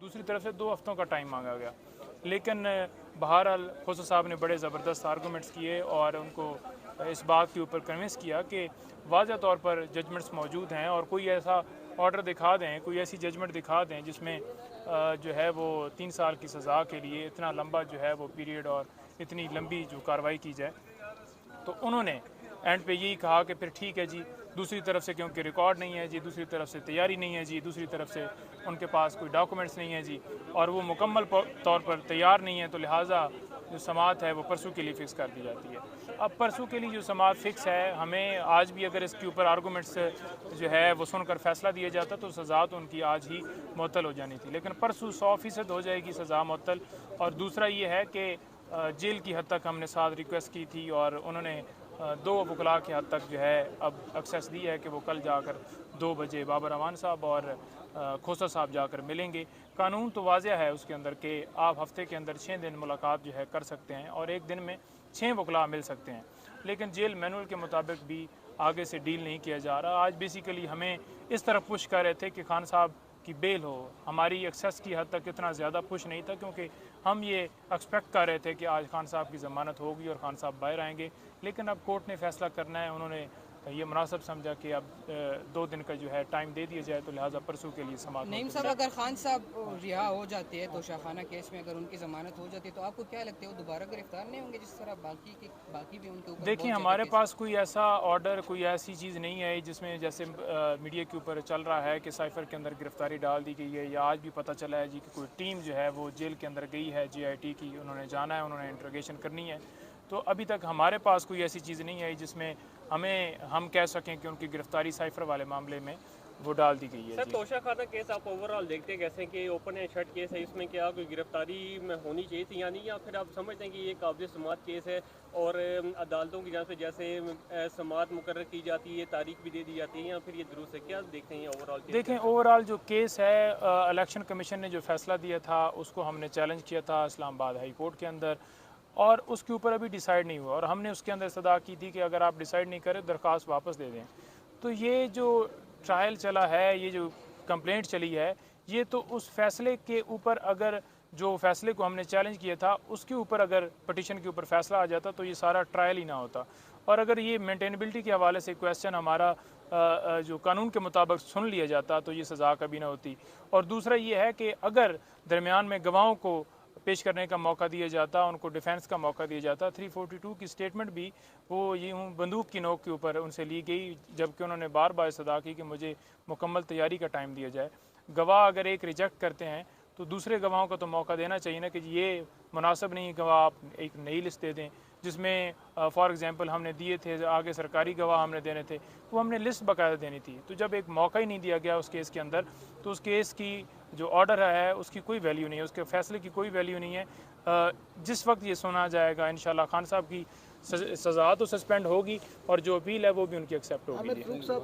दूसरी तरफ से 2 हफ्तों का टाइम मांगा गया। लेकिन बहरहाल खोसा साहब ने बड़े ज़बरदस्त आर्गूमेंट्स किए और उनको इस बात के ऊपर कन्विंस किया कि वाज़ह तौर पर जजमेंट्स मौजूद हैं और कोई ऐसा ऑर्डर दिखा दें, कोई ऐसी जजमेंट दिखा दें जिसमें जो है वो 3 साल की सज़ा के लिए इतना लंबा जो है वो पीरियड और इतनी लंबी जो कार्रवाई की जाए। तो उन्होंने एंड पे यही कहा कि फिर ठीक है जी, दूसरी तरफ से क्योंकि रिकॉर्ड नहीं है जी, दूसरी तरफ से तैयारी नहीं है जी, दूसरी तरफ से उनके पास कोई डॉक्यूमेंट्स नहीं है जी, और वो मुकम्मल तौर पर तैयार नहीं है, तो लिहाजा जो समाअत है वो परसों के लिए फ़िक्स कर दी जाती है। अब परसों के लिए जो समाअत फ़िक्स है, हमें आज भी अगर इसके ऊपर आर्गूमेंट्स जो है वो सुनकर फैसला दिया जाता तो सज़ा तो उनकी आज ही मुअत्तल हो जानी थी, लेकिन परसों 100% हो जाएगी सज़ा मुअत्तल। और दूसरा ये है कि जेल की हद तक हमने साथ रिक्वेस्ट की थी और उन्होंने 2 वकला की हद तक जो है अब एक्सेस दी है कि वो कल जाकर 2 बजे बाबर अमान साहब और खोसा साहब जाकर मिलेंगे। कानून तो वाज़ह है उसके अंदर कि आप हफ्ते के अंदर 6 दिन मुलाकात जो है कर सकते हैं और एक दिन में 6 वकला मिल सकते हैं, लेकिन जेल मैनुअल के मुताबिक भी आगे से डील नहीं किया जा रहा। आज बेसिकली हमें इस तरफ पुश कर रहे थे कि खान साहब की बेल हो, हमारी एक्सेस की हद तक इतना ज़्यादा पुश नहीं था क्योंकि हम ये एक्सपेक्ट कर रहे थे कि आज खान साहब की ज़मानत होगी और खान साहब बाहर आएंगे, लेकिन अब कोर्ट ने फैसला करना है। उन्होंने ये मुनासिब समझा कि अब 2 दिन का जो है टाइम दे दिया जाए, तो लिहाजा परसों के लिए समाअत। नईम साहब, अगर खान साहब रिहा हो जाते हैं तो शाखाना केस में अगर उनकी ज़मानत हो जाती है तो आपको क्या लगता है वो दोबारा गिरफ्तार नहीं होंगे जिस तरह बाकी भी उनके ऊपर? देखिए, हमारे पास कोई ऐसा ऑर्डर, कोई ऐसी चीज़ नहीं है जिसमें जैसे मीडिया के ऊपर चल रहा है कि साइफर के अंदर गिरफ्तारी डाल दी गई है, या आज भी पता चला है जी कि कोई टीम जो है वो जेल के अंदर गई है JIT की, उन्होंने जाना है, उन्होंने इंट्रोगेशन करनी है। तो अभी तक हमारे पास कोई ऐसी चीज़ नहीं आई जिसमें हम कह सकें कि उनकी गिरफ्तारी साइफर वाले मामले में वो डाल दी गई है। सर, तोशा खाना केस आप ओवरऑल देखते कैसे कि ओपन एंड शट केस है, इसमें क्या कोई गिरफ्तारी में होनी चाहिए थी या नहीं, या फिर आप समझते हैं कि ये काबिल समाअत केस है और अदालतों की जान से जैसे समाअत मुकर्रर की जाती है, तारीख भी दे दी जाती है, या फिर ये दुरुस्त है? क्या देखते हैं ओवरऑल? देखें, ओवरऑल जो केस है, इलेक्शन कमीशन ने जो फैसला दिया था उसको हमने चैलेंज किया था इस्लामाबाद हाई कोर्ट के अंदर, और उसके ऊपर अभी डिसाइड नहीं हुआ और हमने उसके अंदर सदा की थी कि अगर आप डिसाइड नहीं करें दरख्वास्त वापस दे दें। तो ये जो ट्रायल चला है, ये जो कंप्लेंट चली है, ये तो उस फैसले के ऊपर, अगर जो फैसले को हमने चैलेंज किया था उसके ऊपर अगर पटिशन के ऊपर फैसला आ जाता तो ये सारा ट्रायल ही ना होता। और अगर ये मेंटेनेबिलिटी के हवाले से क्वेश्चन हमारा जो कानून के मुताबिक सुन लिया जाता तो ये सज़ा कभी ना होती। और दूसरा ये है कि अगर दरमियान में गवाहों को पेश करने का मौका दिया जाता, उनको डिफेंस का मौका दिया जाता, 342 की स्टेटमेंट भी वो यूँ बंदूक की नोक के ऊपर उनसे ली गई, जबकि उन्होंने बार बार सदा की कि मुझे मुकम्मल तैयारी का टाइम दिया जाए। गवाह अगर एक रिजेक्ट करते हैं तो दूसरे गवाहों को तो मौका देना चाहिए ना कि ये मुनासिब नहीं, गवाह आप एक नई लिस्ट दे दें जिसमें फॉर एग्जांपल हमने दिए थे आगे सरकारी गवाह हमने देने थे, वो हमने लिस्ट बाकायदा देनी थी। तो जब एक मौका ही नहीं दिया गया उस केस के अंदर, तो उस केस की जो ऑर्डर है उसकी कोई वैल्यू नहीं है, उसके फैसले की कोई वैल्यू नहीं है। जिस वक्त ये सुना जाएगा इंशाल्लाह खान साहब की सज़ा तो सस्पेंड होगी और जो अपील है वो भी उनकी एक्सेप्ट होगी।